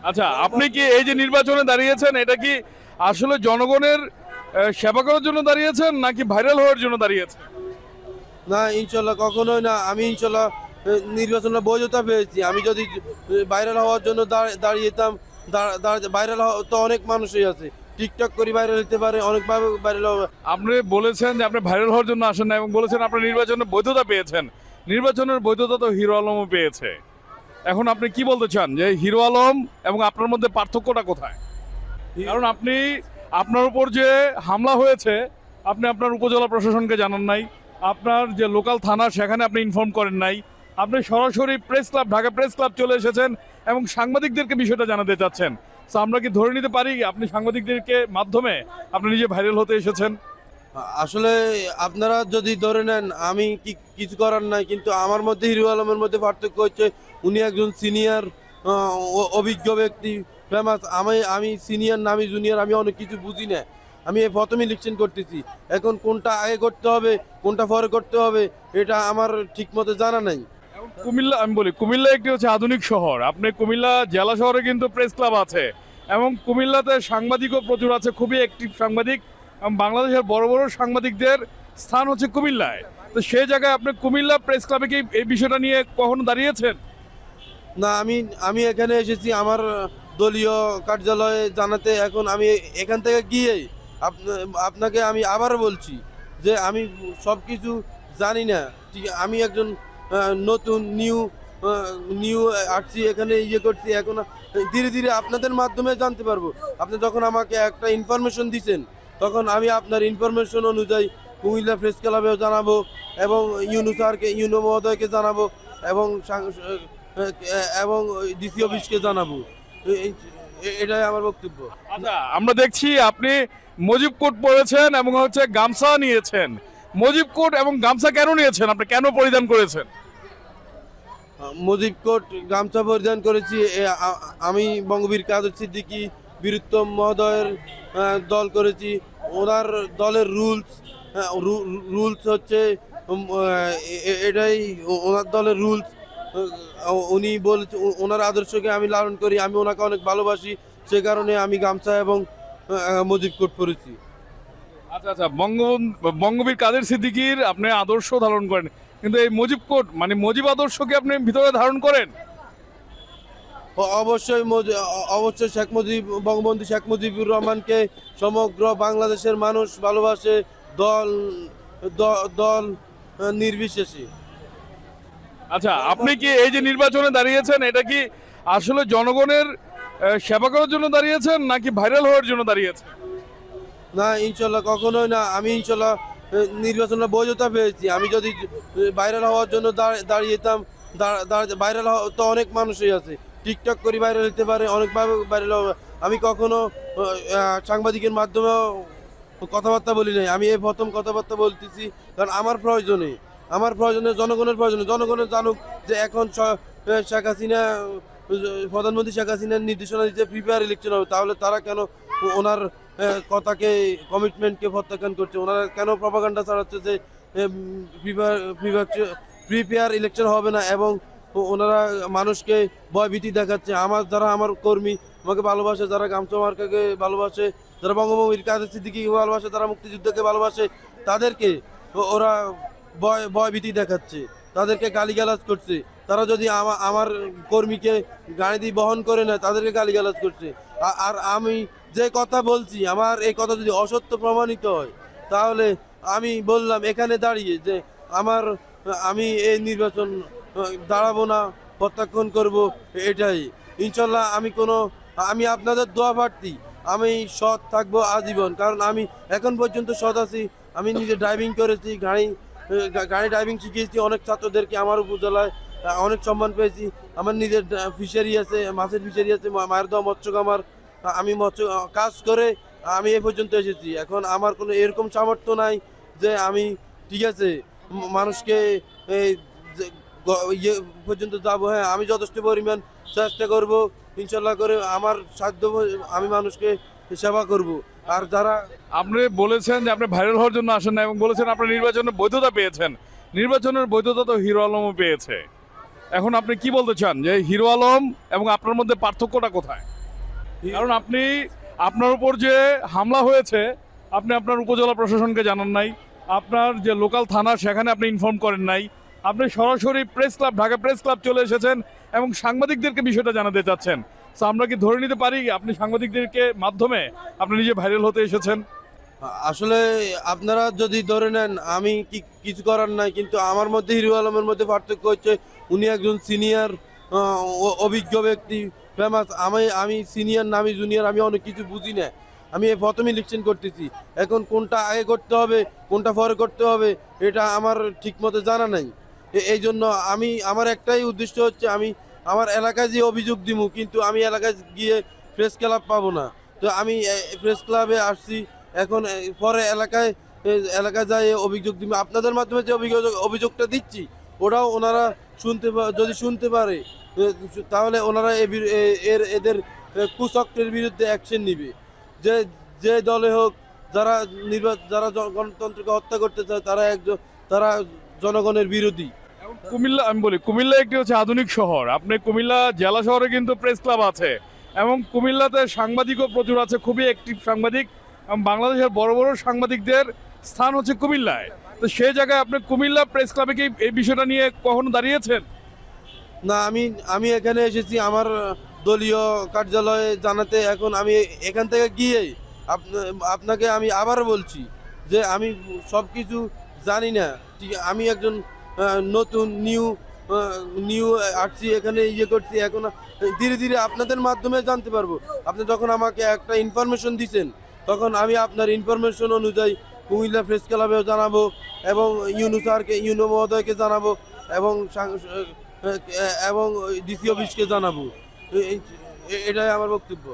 আচ্ছা, আপনি কি এই যে নির্বাচনে দাঁড়িয়েছেন, এটা কি আসলে জনগণের সেবা করার জন্য দাঁড়িয়েছেন নাকি ভাইরাল হওয়ার জন্য দাঁড়িয়েছেন? না, ইনশাল্লাহ কখনোই না। আমি ইনশাল্লাহ নির্বাচনে বৈধতা পেয়েছি। আমি যদি ভাইরাল হওয়ার জন্য দাঁড়িয়ে যেতাম, ভাইরাল তো অনেক মানুষই আছে। টিকটক করে ভাইরাল হতে পারে, অনেকভাবে ভাইরাল হবে। আপনি বলেছেন যে আপনি ভাইরাল হওয়ার জন্য আসেন না এবং বলেছেন আপনি নির্বাচনে বৈধতা পেয়েছেন। নির্বাচনের বৈধতা তো হিরো আলমও পেয়েছে। এখন আপনি কি বলতে চান যে হিরো আলম এবং আপনার মধ্যে পার্থক্যটা কোথায়? কারণ আপনি আপনার উপর যে হামলা হয়েছে, আপনি আপনার উপজেলা প্রশাসনকে জানান নাই, আপনার যে লোকাল থানা সেখানে আপনি ইনফর্ম করেন নাই, আপনি সরাসরি press club, Dhaka press club চলে এসেছেন এবং সাংবাদিকদেরকে বিষয়টা জানাতে চাচ্ছেন। তো আমরা কি ধরে নিতে পারি আপনি সাংবাদিকদেরকে মাধ্যমে আপনি নিজে ভাইরাল হতে এসেছেন? আসলে আপনারা যদি ধরে নেন, আমি কিছু করার নাই, কিন্তু আমার মধ্যে হিরো আলমের মধ্যে পার্থক্য হচ্ছে উনি একজন সিনিয়র অভিজ্ঞ ব্যক্তি, ফেমাস। আমি সিনিয়র না, আমি জুনিয়র, আমি অনেক কিছু বুঝি না। আমি এই প্রথম ইলেকশন করতেছি। এখন কোনটা আগে করতে হবে, কোনটা পরে করতে হবে, এটা আমার ঠিক মতো জানা নাই। কুমিল্লা, আমি বলি কুমিল্লা একটি হচ্ছে আধুনিক শহর। আপনি কুমিল্লা জেলা শহরে কিন্তু প্রেস ক্লাব আছে এবং কুমিল্লাতে সাংবাদিকও প্রচুর আছে, খুবই অ্যাক্টিভ সাংবাদিক, এবং বাংলাদেশের বড় বড় সাংবাদিকদের স্থান হচ্ছে কুমিল্লায়। তো সেই জায়গায় আপনি কুমিল্লা প্রেস ক্লাবে কি এই বিষয়টা নিয়ে কখনো দাঁড়িয়েছেন? না, আমি আমি এখানে এসেছি আমার দলীয় কার্যালয়ে জানাতে। এখন আমি এখান থেকে গিয়ে আপনাকে আমি আবার বলছি যে আমি সব কিছু জানি না। ঠিক, আমি একজন নতুন নিউ আসছি, এখানে ইয়ে করছি। এখন ধীরে ধীরে আপনাদের মাধ্যমে জানতে পারবো। আপনি যখন আমাকে একটা ইনফরমেশন দিচ্ছেন, তখন আমি আপনার ইনফরমেশন অনুযায়ী কুমিল্লা প্রেস ক্লাবেও জানাবো এবং ইউনো মহোদয়কে জানাবো এবং এবং ডিসি অফিসকে জানাবো। এটাই আমার বক্তব্য। আচ্ছা, আমরা দেখছি আপনি মুজিব কোট পরেছেন এবং হচ্ছে গামছা নিয়েছেন। মুজিব কোট এবং গামছা কেন নিয়েছেন, আপনি কেন পরিধান করেছেন? মুজিব কোট গামছা পরিধান করেছি। আমি বঙ্গবীর কাদের সিদ্দিকী বীরুত্তম মহোদয়ের দল করেছি। ওনার দলের রুলস হচ্ছে এটাই ওনার দলের রুলস। উনি বলেছে, ওনার আদর্শকে আমি লালন করি, আমি ওনাকে অনেক ভালোবাসি। সে কারণে আমি গামছা এবং মুজিব কোট পরেছি। আচ্ছা আচ্ছা, বঙ্গবীর কাদের সিদ্দিকীর আপনি আদর্শ ধারণ করেন, কিন্তু এই মুজিব কোট মানে মুজিব আদর্শকে আপনি ভিতরে ধারণ করেন? অবশ্যই অবশ্যই বঙ্গবন্ধু শেখ মুজিবুর রহমানকে সমগ্র বাংলাদেশের মানুষ ভালোবাসে, দল দল নির্বিশেষে। আচ্ছা, আপনি কি এই যে নির্বাচনে দাঁড়িয়েছেন, এটা কি আসলে জনগণের সেবা করার জন্য দাঁড়িয়েছেন নাকি ভাইরাল হওয়ার জন্য দাঁড়িয়েছেন? না, ইনশাল্লাহ কখনোই না। আমি ইনশাল্লাহ নির্বাচনে বৈধতা পেয়েছি। আমি যদি ভাইরাল হওয়ার জন্য দাঁড়িয়ে যেতাম, ভাইরাল তো অনেক মানুষই আছে। টিকটক করে ভাইরাল হতে পারে, অনেকভাবে ভাইরাল হবে। আমি কখনো সাংবাদিকের মাধ্যমেও কথাবার্তা বলি নাই। আমি এই প্রথম কথাবার্তা বলতেছি, কারণ আমার প্রয়োজনে জনগণের প্রয়োজনে জনগণের জানুক যে এখন শেখ হাসিনা, প্রধানমন্ত্রী শেখ হাসিনার নির্দেশনা দিতে প্রিপেয়ার ইলেকশন হবে। তাহলে তারা কেন ওনার কথাকে, কমিটমেন্টকে প্রত্যাখ্যান করছে? ওনারা কেন প্রপাগান্ডা চালাচ্ছে যে প্রিপেয়ার ইলেকশন হবে না, এবং ওনারা মানুষকে ভয়ভীতি দেখাচ্ছে? যারা আমার কর্মী, আমাকে ভালোবাসে, যারা গামছা মার্কাকে ভালোবাসে, যারা বঙ্গবন্ধুর কাদের সিদ্দিকীকে ভালোবাসে, যারা মুক্তিযুদ্ধকে ভালোবাসে, তাদেরকে ওরা ভয়ভীতি দেখাচ্ছে, তাদেরকে গালিগালাজ করছে। তারা যদি আমার কর্মীকে গাড়ি দিয়ে বহন করে নেয়, তাদেরকে গালিগালাজ করছে। আর আমি যে কথা বলছি, আমার এই কথা যদি অসত্য প্রমাণিত হয়, তাহলে আমি বললাম এখানে দাঁড়িয়ে যে আমি এই নির্বাচন দাঁড়াবো না, প্রত্যাখ্যান করব। এটাই ইনশাল্লাহ। আমি আপনাদের দোয়া প্রার্থী। আমি সৎ থাকবো আজীবন, কারণ আমি এখন পর্যন্ত সৎ আছি। আমি নিজে ড্রাইভিং করেছি, গাড়ি ড্রাইভিং শিখিয়েছি অনেক ছাত্রদেরকে। আমার উপজেলায় অনেক সম্মান পেয়েছি। আমার নিজের ফিশারি আছে, মাছের ফিশারি আছে, মায়ের দেওয়া মৎস্য খামার। আমি মৎস্য কাজ করে আমি এ পর্যন্ত এসেছি। এখন আমার কোনো এরকম সামর্থ্য নাই যে আমি, ঠিক আছে, মানুষকে এই ইয়ে পর্যন্ত যাবো। হ্যাঁ, আমি যথেষ্ট পরিমাণ চেষ্টা করব ইনশাল্লাহ করে, আমার সাধ্য আমি মানুষকে সেবা করব। আর যারা আপনি বলেছেন যে আপনি ভাইরাল হওয়ার জন্য আসেন না এবং বলেছেন আপনি নির্বাচনের বৈধতা পেয়েছেন। নির্বাচনের বৈধতা তো হিরো আলমও পেয়েছে। এখন আপনি কি বলতে চান যে হিরো আলম এবং আপনার মধ্যে পার্থক্যটা কোথায়? কারণ আপনি আপনার উপর যে হামলা হয়েছে আপনি আপনার উপজেলা প্রশাসনকে জানান নাই, আপনার যে লোকাল থানা সেখানে আপনি ইনফর্ম করেন নাই, আপনি সরাসরি press club, Dhaka press club চলে এসেছেন এবং সাংবাদিকদেরকে বিষয়টা জানাতে চাচ্ছেন। তো আমরা কি ধরে নিতে পারি আপনি সাংবাদিকদেরকে মাধ্যমে আপনি নিজে ভাইরাল হতে এসেছেন? আসলে আপনারা যদি ধরে নেন আমি কিছু করার নাই, কিন্তু আমার মধ্যে হিরো আলমের মধ্যে পার্থক্য হচ্ছে উনি একজন সিনিয়র অভিজ্ঞ ব্যক্তি, ফেমাস। আমি সিনিয়র না, আমি জুনিয়র, আমি অনেক কিছু বুঝি না। আমি এই প্রথম ইলেকশন করতেছি, এখন কোনটা আগে করতে হবে কোনটা পরে করতে হবে এটা আমার ঠিক মতো জানা নাই। এই জন্য আমার একটাই উদ্দেশ্য হচ্ছে আমি আমার এলাকায় যে অভিযোগ দিব, কিন্তু আমি এলাকায় গিয়ে প্রেস ক্লাব পাবো না। তো আমি প্রেস ক্লাবে আসছি, এখন পরে এলাকায় যাই অভিযোগ দিব। আপনাদের মাধ্যমে যে অভিযোগটা দিচ্ছি ওটাও ওনারা যদি শুনতে পারে তাহলে ওনারা এদের কুচক্রের বিরুদ্ধে অ্যাকশন নিবে। যে যে দলে হোক, যারা গণতন্ত্রকে হত্যা করতে চায় তারা জনগণের বিরোধী। এখন কুমিল্লা, আমি বলি কুমিল্লা একটি হচ্ছে আধুনিক শহর, আপনি কুমিল্লা জেলা শহরে কিন্তু প্রেস ক্লাব আছে এবং কুমিল্লাতে সাংবাদিকও প্রচুর আছে, খুবই অ্যাক্টিভ সাংবাদিক, এবং বাংলাদেশের বড় বড় সাংবাদিকদের স্থান হচ্ছে কুমিল্লায়। তো সেই জায়গায় আপনি কুমিল্লা প্রেস ক্লাবে কি এই বিষয়টা নিয়ে কখনো দাঁড়িয়েছেন? না, আমি এখানে এসেছি আমার দলীয় কার্যালয়ে জানাতে। এখন আমি এখান থেকে গিয়ে আপনাকে আমি আবার বলছি যে আমি সব কিছু জানি না। ঠিক, আমি একজন নতুন নিউ আসছি, এখানে করছি। এখন ধীরে ধীরে আপনাদের মাধ্যমে জানতে পারবো। আপনি যখন আমাকে একটা ইনফরমেশন দিচ্ছেন তখন আমি আপনার ইনফরমেশন অনুযায়ী কুমিল্লা প্রেস ক্লাবেও জানাবো এবং ইউনো মহোদয়কে জানাবো এবং এবং ডিসি অফিসকে জানাবো। এটাই আমার বক্তব্য।